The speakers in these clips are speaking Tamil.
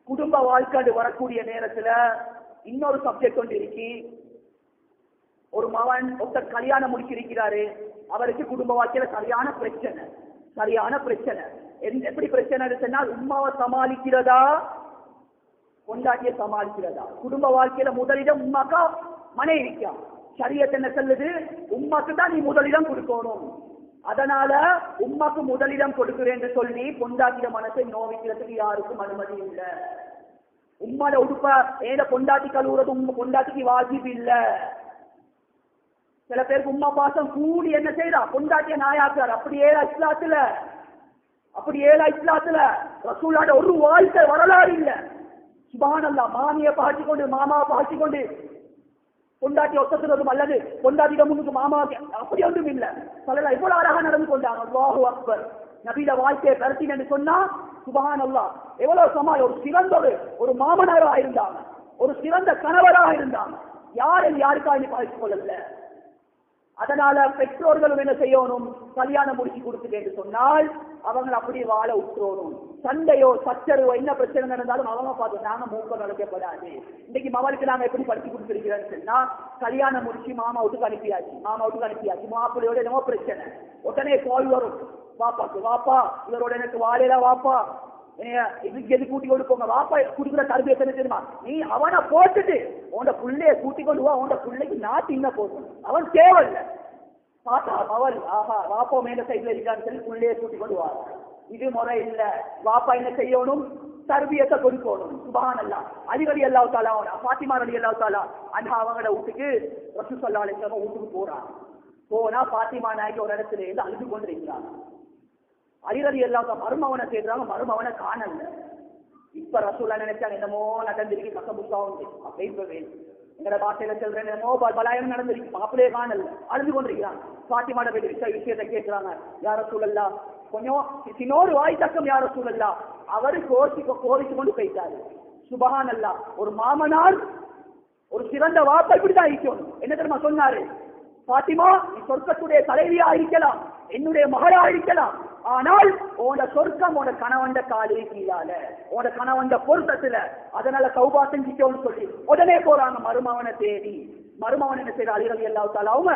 குடும்ப வாழ்க்கை வரக்கூடிய நேரத்துல இன்னொரு சப்ஜெக்ட் ஒன்று இருக்கு. ஒரு மகன் ஒருத்தர் கல்யாணம் முடிச்சிருக்கிறாரு. அவருக்கு குடும்ப வாழ்க்கையில சரியான பிரச்சனை. எப்படி பிரச்சனை சொன்னால், உம்மாவை சமாளிக்கிறதா கொண்டாட்டிய சமாளிக்கிறதா? குடும்ப வாழ்க்கையில முதலிடம் உம்மாக்கா மனைவிக்கா? ஷரியத் என்ன சொல்லுது? உம்மாக்கு தான் நீ முதலிடம் கொடுக்கணும். அதனால உம்மாக்கு முதலிடம் கொடுக்கிறேன் என்று சொல்லி பொண்டாட்டிய மனசை நோவிக்கிறதுக்கு யாருக்கும் அனுமதி இல்லை. உம்மாட உடுப்ப ஏத பொண்டாட்டி கழுவுறது பொண்டாட்டிக்கு வாஜிப் இல்ல. சில பேருக்கு உம்மா பாசம் கூடி என்ன செய்யறா, பொண்டாட்டிய நாயாக்குறார். அப்படி ஏழா இஸ்லாத்துல ரசூலோட ஒரு வாழ்க்கை வரலாறு இல்ல. சுப்ஹானல்லாஹ், மாமியை பாய்ச்சிக்கொண்டு மாமாவை பாய்ச்சிக்கொண்டு பொண்டாட்டி ஒத்துறதும் அல்லது பொண்டாட்டிட முன்னுக்கு மாமாவுக்கு அப்படி ஒன்றும் இல்ல. சொல்லலாம் எவ்வளவு அழகா நடந்து கொண்டாங்க. அல்லாஹு அக்பர். நபியில வாழ்க்கையை கருத்தின்னு சொன்னா சுப்ஹானல்லாஹ், எவ்வளவு சமாளி. ஒரு சிறந்த ஒரு மாமனாராக இருந்தாங்க, ஒரு சிறந்த கணவராக இருந்தாங்க. யாருக்காக பாய்ச்சி கொள்ளல. அதனால பெற்றோர்களும் என்ன செய்யணும், கல்யாணம் முடிச்சு கொடுத்துட்டு சொன்னால் அவங்க அப்படியே வாழ விட்டுறணும். சண்டையோ சச்சரவோ என்ன பிரச்சனை நடந்தாலும் அவங்க பார்த்து நாங்க மூக்க நடக்கப்படாது. இன்னைக்கு மகளுக்கு நாங்க எப்படி படிச்சு கொடுத்துருக்கிறோன்னு சொன்னா, கல்யாணம் முடிச்சு மாமா வீட்டுக்கு அனுப்பியாச்சு. மாப்பிள்ளையோட என்னமோ பிரச்சனை, உடனே கால் வரும், வாப்பா இவரோட எனக்கு வாழையில வாப்பா எது கூட்டி கொண்டு போங்க. வாப்பா குடுக்கிற தரபியத்தை என்ன தெரியுமா, நீ அவனை போட்டுட்டு உன்னோட புள்ளைய கூட்டி கொண்டு வா, உன்னோட பிள்ளைக்கு நாட்டு என்ன போடணும், அவன் தேவையில்லை. பார்த்தா அவள் ஆஹா வாப்பா மேல சைட்ல இருக்கான்னு சொல்லி புள்ளைய கூட்டி கொண்டு வா. இது முறை இல்ல. வாப்பா என்ன செய்யணும், தர்பியத்தை கொடுக்கணும். சுப்ஹானல்லாஹ். அலி ரலியல்லாஹு தஆலா ஃபாத்திமா ரலியல்லாஹு தஆலா அன்ஹா அவங்களோட வீட்டுக்கு ரசூல் ஸல்லல்லாஹு அலைஹி வஸல்லம் வீட்டுக்கு போனா ஃபாத்திமா நாயகி ஒரு இடத்துல இருந்து அழுது கொண்டிருக்கிறாங்க. அலி ரலியல்லாஹு தஆலா மருமவனை தேடுறாங்க, மருமவனை காணல. இப்ப ரசூலா நினைச்சாங்க என்னமோ நடந்திருக்கு, கசபுசா உண்டு. அப்படி இப்பவே எங்கட பாட்டையில சொல்றேன், என்னமோ பலாயம் நடந்திருக்கு, மாப்பிளையே காணல, அழுது கொண்டிருக்கிறாங்க. பாத்திமாட விஷயத்தை கேட்கிறாங்க, யார சூழல்லா கொஞ்சம் இன்னொரு வாய் தக்கம், யார சூழல்லா அவரு கோரிச்சு கொண்டு போயிட்டாரு. சுப்ஹானல்லாஹ். ஒரு மாமனார் ஒரு சிறந்த வார்த்தை இப்படிதான் இருக்கணும். என்ன தெரியுமா சொன்னாரு, பாத்திமா நீ சொர்க்கத்துடைய தலைவியா இருக்கலாம், என்னுடைய மகளா இருக்கலாம், ஆனால் உன்னோட சொர்க்கம் உன்னோட கணவன் காலே கீழால, உன்னோட கணவன் பொருத்தத்துல. அதனால தௌபா செஞ்சுக்கோன்னு சொல்லி உடனே போறாங்க மருமவனை தேடி. மருமவன் என்ன செய்யற, அலி ரலியல்லாஹு தஆலா அவங்க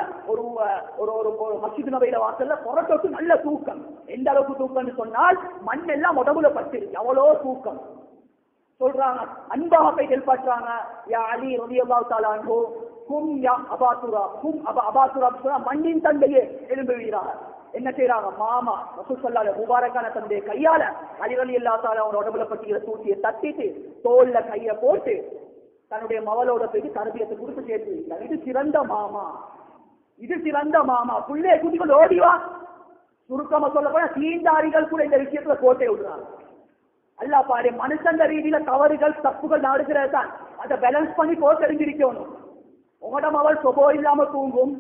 ஒரு மஸ்ஜித் நபவியில வாசல்ல புறத்தொட்டு நல்ல தூக்கம். எந்த அளவுக்கு தூக்கம்னு சொன்னால், மண் எல்லாம் உடம்புல பட்டிருக்கு, அவ்வளோ தூக்கம். சொல்றாங்க, அன்பாக போய் எழுப்பாட்டுறாங்க, யா அலி ரலியல்லாஹு தஆலா அன்ஹு கும் யா அபாசுரா, கும் அபாசுரா சொன்னா மண்ணின் தந்தையே எழும்புகிறார். என்ன செய்யறாங்க, மாமா ரசூல் ஸல்லல்லாஹு அலைஹி முபாரக்கான தந்தைய கையால அலி ரலியல்லாஹு தஆலா அவரோட உடம்புல பட்டிக்கிற தூசியை தட்டிட்டு தோல்ல கைய போட்டு தன்னுடைய மகளோட போய் தரபியத்தை கொடுத்து சேர்த்து வைக்கிறார். இது சிறந்த மாமா. புள்ளைய கூட்டிக்கொண்டு ஓடிவா. சுருக்கமா சொல்ல போனா தீண்டாரிகள் கூட இந்த விஷயத்துல கோட்டை விடுறாங்க. அல்லா பாரு, மனுஷங்க ரீதியில தவறுகள் தப்புகள் நடக்கிறது தான், அதை பேலன்ஸ் பண்ணி போட்டறிஞ்சிருக்கணும். உங்களோட மகள் சொபோ இல்லாம தூங்கும்,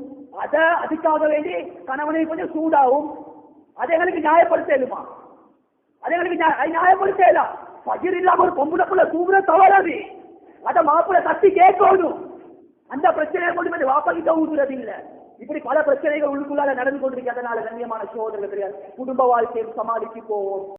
அதுக்காக வேண்டி கணவனை கொஞ்சம் சூடாகும். அதை எங்களுக்கு நியாயப்படுத்தலுமா? நியாயப்படுத்தலாம். பகிர் இல்லாம ஒரு பொம்புளக்குள்ள தூங்குற தவறாது, அதை மாப்பிள்ள தட்டி கேட்கணும். அந்த பிரச்சனையை கொண்டு போய் வாப்பகிட்ட ஊதுறது இல்ல. இப்படி பல பிரச்சனைகள் உள்ளுக்குள்ளால நடந்து கொண்டிருக்கு. அதனால கண்ணியமான சோதனை கிடையாது. குடும்ப வாழ்க்கையை சமாளித்து போவோம்.